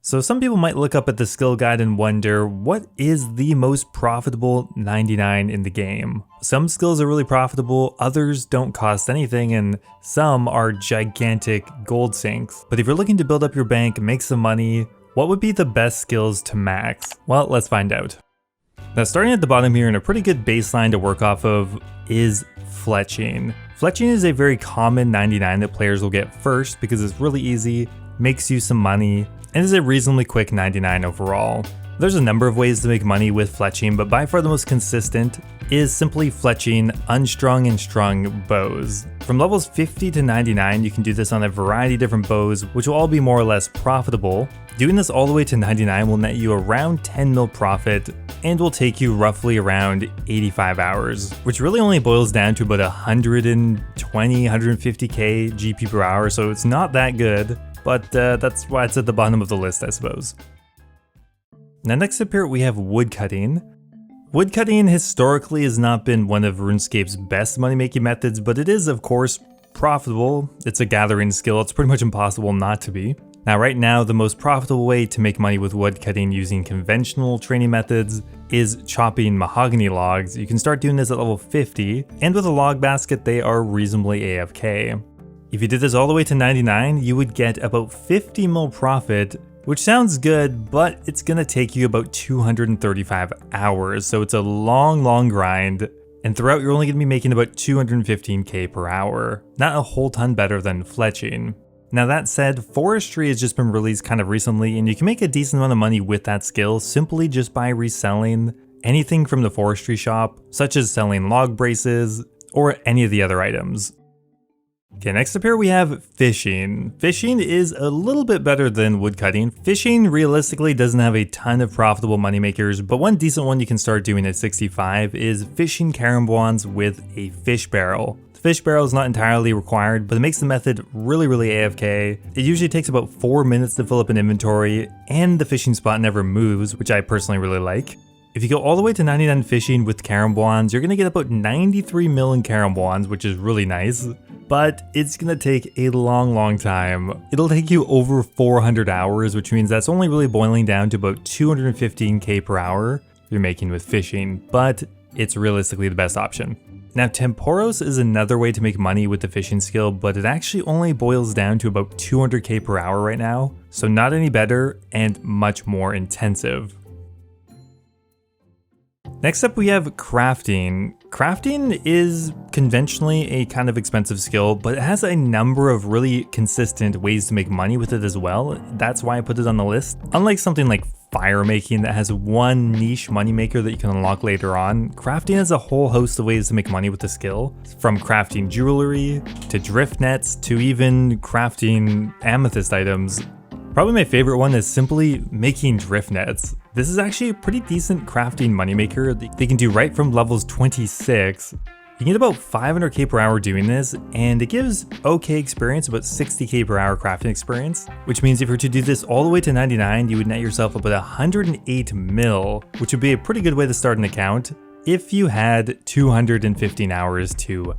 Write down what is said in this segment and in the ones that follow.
So some people might look up at the skill guide and wonder, what is the most profitable 99 in the game? Some skills are really profitable, others don't cost anything, and some are gigantic gold sinks. But if you're looking to build up your bank, make some money, what would be the best skills to max? Well, let's find out. Now, starting at the bottom here and a pretty good baseline to work off of is fletching. Fletching is a very common 99 that players will get first because it's really easy, makes you some money, and is a reasonably quick 99 overall. There's a number of ways to make money with fletching, but by far the most consistent is simply fletching unstrung and strung bows. From levels 50 to 99, you can do this on a variety of different bows, which will all be more or less profitable. Doing this all the way to 99 will net you around 10 mil profit and will take you roughly around 85 hours, which really only boils down to about 120, 150k GP per hour, so it's not that good. But that's why it's at the bottom of the list, I suppose. Now, next up here we have woodcutting. Woodcutting historically has not been one of RuneScape's best money-making methods, but it is, of course, profitable. It's a gathering skill. It's pretty much impossible not to be. Now, right now, the most profitable way to make money with woodcutting using conventional training methods is chopping mahogany logs. You can start doing this at level 50, and with a log basket, they are reasonably AFK. If you did this all the way to 99, you would get about 50 mil profit, which sounds good, but it's gonna take you about 235 hours. So it's a long grind, and throughout you're only gonna be making about 215k per hour. Not a whole ton better than fletching. Now that said, forestry has just been released kind of recently, and you can make a decent amount of money with that skill simply just by reselling anything from the forestry shop, such as selling log braces or any of the other items. Okay, next up here we have fishing. Fishing is a little bit better than woodcutting. Fishing realistically doesn't have a ton of profitable moneymakers, but one decent one you can start doing at 65 is fishing carambons with a fish barrel. The fish barrel is not entirely required, but it makes the method really AFK. It usually takes about 4 minutes to fill up an inventory, and the fishing spot never moves, which I personally really like. If you go all the way to 99 fishing with carambons, you're gonna get about 93 million carambons, which is really nice. But it's gonna take a long time. It'll take you over 400 hours, which means that's only really boiling down to about 215k per hour you're making with fishing, but it's realistically the best option. Now, Temporos is another way to make money with the fishing skill, but it actually only boils down to about 200k per hour right now, so not any better and much more intensive. Next up we have crafting. Crafting is conventionally a kind of expensive skill, but it has a number of really consistent ways to make money with it as well. That's why I put it on the list. Unlike something like fire making that has one niche moneymaker that you can unlock later on, crafting has a whole host of ways to make money with the skill. From crafting jewelry, to drift nets, to even crafting amethyst items. Probably my favorite one is simply making drift nets. This is actually a pretty decent crafting moneymaker that you can do right from levels 26. You can get about 500k per hour doing this, and it gives okay experience, about 60k per hour crafting experience, which means if you were to do this all the way to 99, you would net yourself about 108 mil, which would be a pretty good way to start an account if you had 215 hours to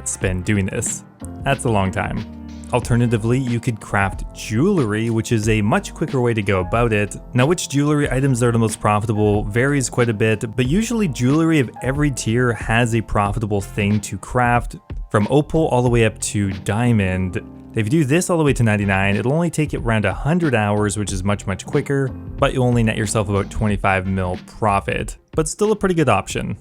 spend doing this. That's a long time. Alternatively, you could craft jewelry, which is a much quicker way to go about it. Now, which jewelry items are the most profitable varies quite a bit, but usually jewelry of every tier has a profitable thing to craft, from opal all the way up to diamond. If you do this all the way to 99, it'll only take it around 100 hours, which is much quicker, but you'll only net yourself about 25 mil profit, but still a pretty good option.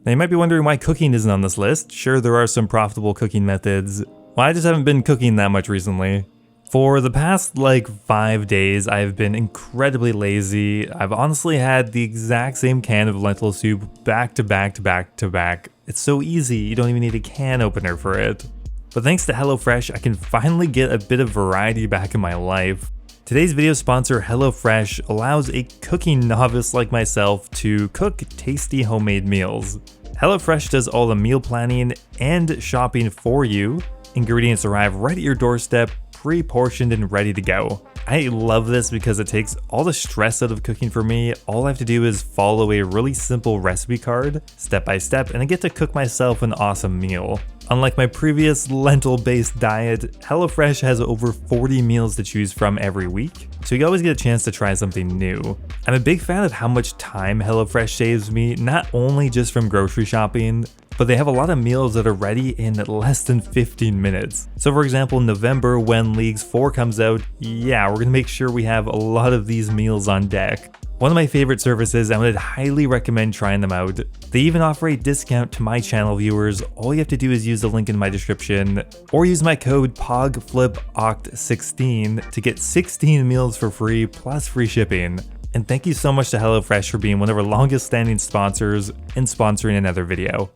Now you might be wondering why cooking isn't on this list. Sure, there are some profitable cooking methods. Well, I just haven't been cooking that much recently. For the past 5 days, I've been incredibly lazy. I've honestly had the exact same can of lentil soup back to back. It's so easy, you don't even need a can opener for it. But thanks to HelloFresh, I can finally get a bit of variety back in my life. Today's video sponsor, HelloFresh, allows a cooking novice like myself to cook tasty homemade meals. HelloFresh does all the meal planning and shopping for you. Ingredients arrive right at your doorstep, pre-portioned and ready to go. I love this because it takes all the stress out of cooking for me. All I have to do is follow a really simple recipe card, step by step, and I get to cook myself an awesome meal. Unlike my previous lentil-based diet, HelloFresh has over 40 meals to choose from every week, so you always get a chance to try something new. I'm a big fan of how much time HelloFresh saves me, not only just from grocery shopping, but they have a lot of meals that are ready in less than 15 minutes. So for example, in November when Leagues 4 comes out, yeah, we're gonna make sure we have a lot of these meals on deck. One of my favorite services, and I would highly recommend trying them out. They even offer a discount to my channel viewers. All you have to do is use the link in my description or use my code POGFLIPOCT16 to get 16 meals for free plus free shipping. And thank you so much to HelloFresh for being one of our longest standing sponsors and sponsoring another video.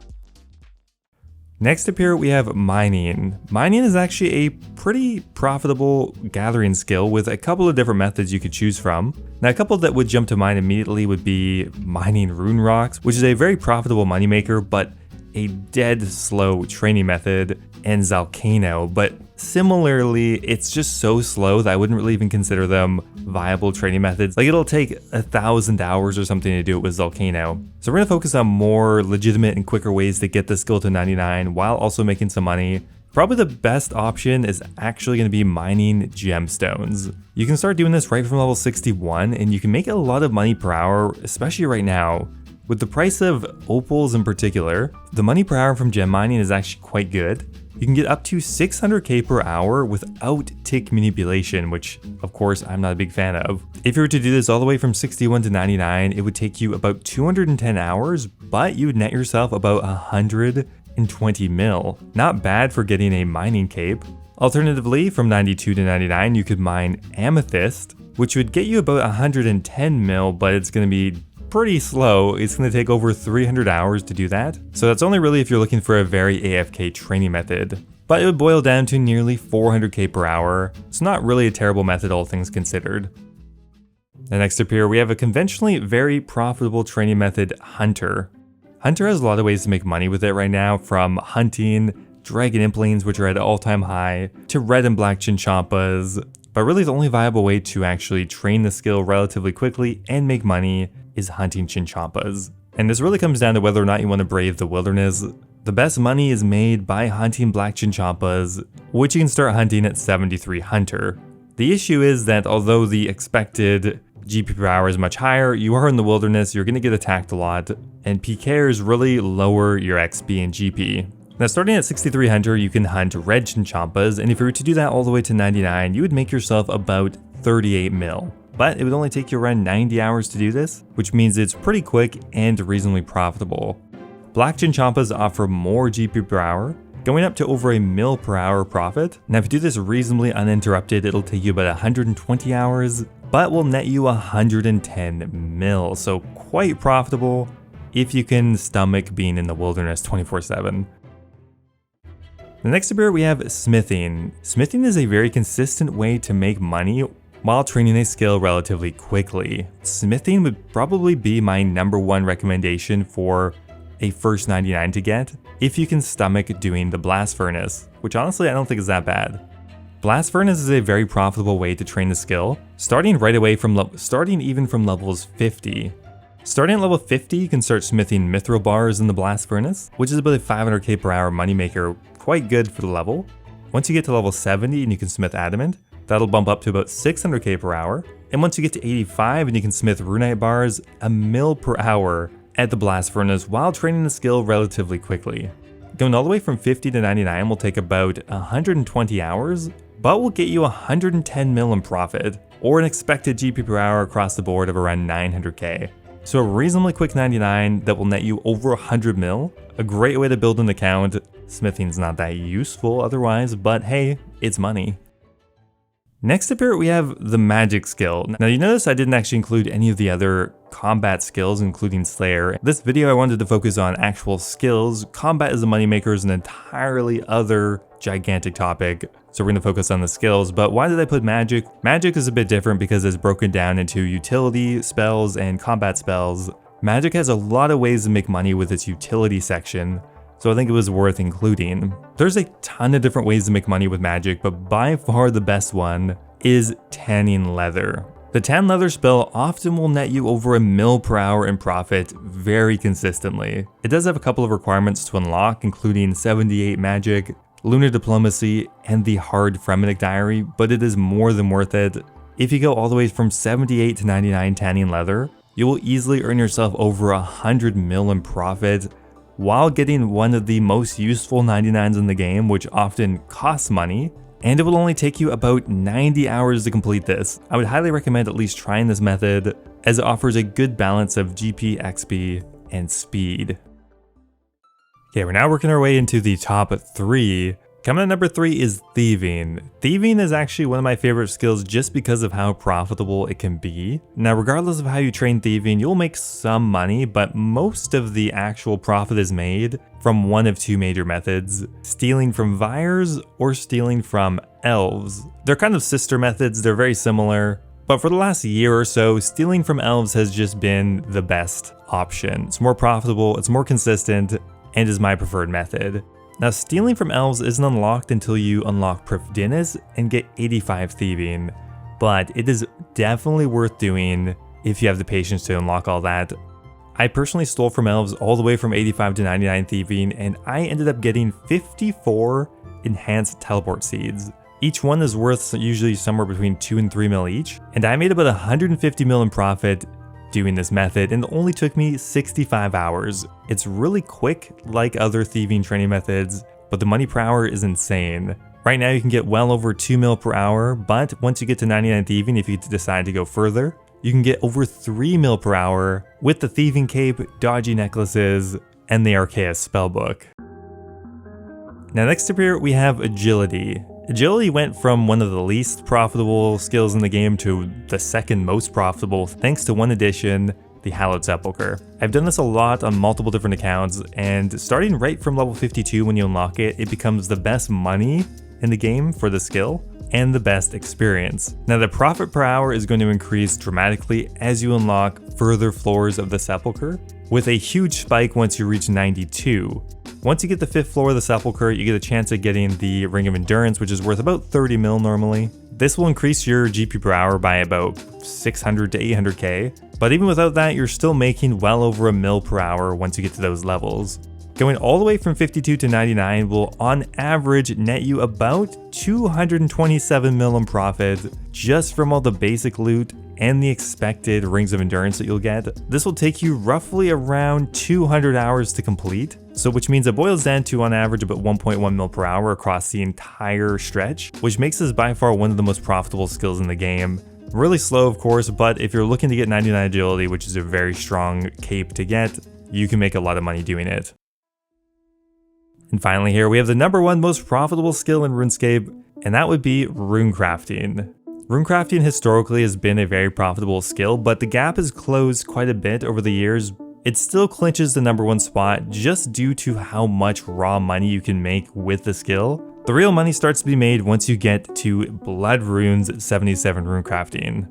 Next up here we have mining. Mining is actually a pretty profitable gathering skill with a couple of different methods you could choose from. Now a couple that would jump to mind immediately would be mining rune rocks, which is a very profitable moneymaker but a dead slow training method, and zalcano, but similarly it's just so slow that I wouldn't really even consider them viable training methods. Like it'll take 1,000 hours or something to do it with zalcano. So we're gonna focus on more legitimate and quicker ways to get the skill to 99 while also making some money. Probably the best option is actually going to be mining gemstones. You can start doing this right from level 61 and you can make a lot of money per hour, especially right now. With the price of opals in particular, the money per hour from gem mining is actually quite good. You can get up to 600k per hour without tick manipulation, which of course I'm not a big fan of. If you were to do this all the way from 61 to 99, it would take you about 210 hours, but you would net yourself about 120 mil. Not bad for getting a mining cape. Alternatively, from 92 to 99, you could mine amethyst, which would get you about 110 mil, but it's going to be pretty slow. It's going to take over 300 hours to do that. So that's only really if you're looking for a very AFK training method. But it would boil down to nearly 400k per hour. It's not really a terrible method, all things considered. And next up here, we have a conventionally very profitable training method, Hunter. Hunter has a lot of ways to make money with it right now, from hunting, dragon implings, which are at an all-time high, to red and black chinchompas. But really the only viable way to actually train the skill relatively quickly and make money is hunting chinchompas. And this really comes down to whether or not you want to brave the wilderness. The best money is made by hunting black chinchompas, which you can start hunting at 73 Hunter. The issue is that although the expected GP per hour is much higher, you are in the wilderness, you're going to get attacked a lot, and PKers really lower your XP and GP. Now starting at 63 Hunter, you can hunt red chinchompas, and if you were to do that all the way to 99, you would make yourself about 38 mil. But it would only take you around 90 hours to do this, which means it's pretty quick and reasonably profitable. Black chinchompas offer more GP per hour, going up to over a mil per hour profit. Now if you do this reasonably uninterrupted, it'll take you about 120 hours, but will net you 110 mil, so quite profitable if you can stomach being in the wilderness 24/7. The next up here we have smithing. Smithing is a very consistent way to make money while training a skill relatively quickly. Smithing would probably be my #1 recommendation for a first 99 to get, if you can stomach doing the blast furnace, which honestly I don't think is that bad. Blast furnace is a very profitable way to train the skill, starting right away from even from levels 50. Starting at level 50, you can start smithing mithril bars in the blast furnace, which is about a 500k per hour moneymaker, quite good for the level. Once you get to level 70 and you can smith adamant, that'll bump up to about 600k per hour. And once you get to 85 and you can smith runite bars, a mil per hour at the blast furnace while training the skill relatively quickly. Going all the way from 50 to 99 will take about 120 hours, but will get you 110 mil in profit, or an expected GP per hour across the board of around 900k. So a reasonably quick 99 that will net you over 100 mil, a great way to build an account. Smithing's not that useful otherwise, but hey, it's money. Next up here we have the magic skill. Now you notice I didn't actually include any of the other combat skills, including Slayer. This video I wanted to focus on actual skills. Combat as a moneymaker is an entirely other gigantic topic, so we're going to focus on the skills. But why did I put magic? Magic is a bit different because it's broken down into utility spells and combat spells. Magic has a lot of ways to make money with its utility section. so I think it was worth including. There's a ton of different ways to make money with magic, but by far the best one is tanning leather. The tan leather spell often will net you over $1 mil per hour in profit very consistently. It does have a couple of requirements to unlock, including 78 magic, lunar diplomacy, and the hard Fremennik diary, but it is more than worth it. If you go all the way from 78 to 99 tanning leather, you will easily earn yourself over 100 mil in profit while getting one of the most useful 99s in the game, which often costs money. And it will only take you about 90 hours to complete this. I would highly recommend at least trying this method, as it offers a good balance of GP, XP, and speed. Okay, we're now working our way into the top 3. Coming at number 3 is thieving. Thieving is actually one of my favorite skills just because of how profitable it can be. Now, regardless of how you train thieving, you'll make some money, but most of the actual profit is made from one of 2 major methods: stealing from Vyres or stealing from elves. They're kind of sister methods, they're very similar, but for the last year or so, stealing from elves has just been the best option. It's more profitable, it's more consistent, and is my preferred method. Now, stealing from elves isn't unlocked until you unlock Prifddinas and get 85 thieving, but it is definitely worth doing if you have the patience to unlock all that. I personally stole from elves all the way from 85 to 99 thieving, and I ended up getting 54 enhanced teleport seeds. Each one is worth usually somewhere between 2 and 3 mil each, and I made about 150 mil in profit doing this method, and it only took me 65 hours. It's really quick like other thieving training methods, but the money per hour is insane. Right now you can get well over 2 mil per hour, but once you get to 99 thieving, if you decide to go further, you can get over 3 mil per hour with the thieving cape, dodgy necklaces, and the Arceus spellbook. Now next up here we have agility. Agility went from one of the least profitable skills in the game to the second most profitable thanks to one addition, the Hallowed Sepulchre. I've done this a lot on multiple different accounts, and starting right from level 52 when you unlock it, it becomes the best money in the game for the skill and the best experience. Now the profit per hour is going to increase dramatically as you unlock further floors of the Sepulchre, with a huge spike once you reach 92. Once you get the 5th floor of the Sepulchre, you get a chance at getting the Ring of Endurance, which is worth about 30 mil normally. This will increase your GP per hour by about 600 to 800k, but even without that, you're still making well over $1 mil per hour once you get to those levels. Going all the way from 52 to 99 will on average net you about 227 mil in profit just from all the basic loot and the expected Rings of Endurance that you'll get. This will take you roughly around 200 hours to complete, so which means it boils down to on average about 1.1 mil per hour across the entire stretch, which makes this by far one of the most profitable skills in the game. Really slow of course, but if you're looking to get 99 agility, which is a very strong cape to get, you can make a lot of money doing it. And finally here we have the number 1 most profitable skill in RuneScape, and that would be runecrafting. Runecrafting historically has been a very profitable skill, but the gap has closed quite a bit over the years. It still clinches the number 1 spot just due to how much raw money you can make with the skill. The real money starts to be made once you get to Blood Runes 77 runecrafting.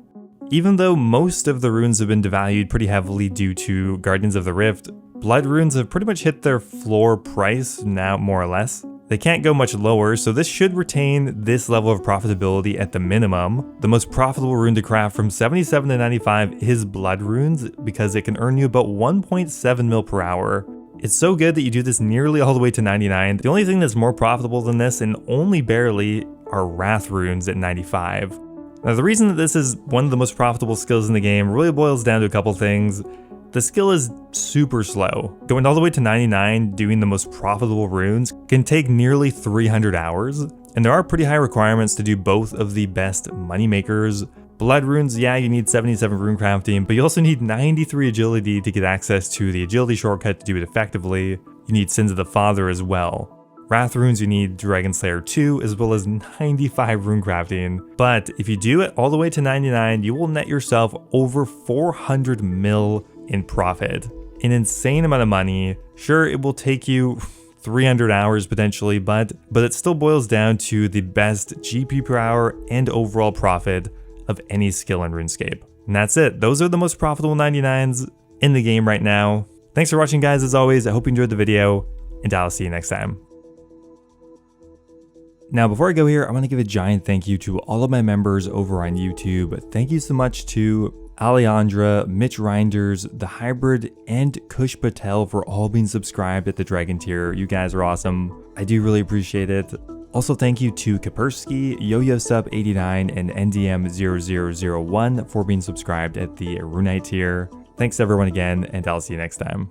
Even though most of the runes have been devalued pretty heavily due to Guardians of the Rift, Blood Runes have pretty much hit their floor price now, more or less. They can't go much lower, so this should retain this level of profitability at the minimum. The most profitable rune to craft from 77 to 95 is Blood Runes, because it can earn you about 1.7 mil per hour. It's so good that you do this nearly all the way to 99. The only thing that's more profitable than this, and only barely, are Wrath Runes at 95. Now the reason that this is one of the most profitable skills in the game really boils down to a couple things. The skill is super slow. Going all the way to 99 doing the most profitable runes can take nearly 300 hours, and there are pretty high requirements to do both of the best money makers. Blood Runes, yeah, you need 77 rune crafting, but you also need 93 agility to get access to the agility shortcut to do it effectively. You need Sins of the Father as well. Wrath Runes, you need Dragon Slayer 2, as well as 95 rune crafting. But if you do it all the way to 99, you will net yourself over 400 mil in profit. An insane amount of money. Sure, it will take you 300 hours potentially, but it still boils down to the best GP per hour and overall profit of any skill in RuneScape. And that's it. Those are the most profitable 99s in the game right now. Thanks for watching, guys. As always, I hope you enjoyed the video. and I'll see you next time. Now, before I go here, I want to give a giant thank you to all of my members over on YouTube. Thank you so much to Alejandra, Mitch Reinders, The Hybrid, and Kush Patel for all being subscribed at the Dragon tier. You guys are awesome. I do really appreciate it. Also, thank you to Kapersky, YoYoSub89, and NDM0001 for being subscribed at the Runite tier. Thanks everyone again, and I'll see you next time.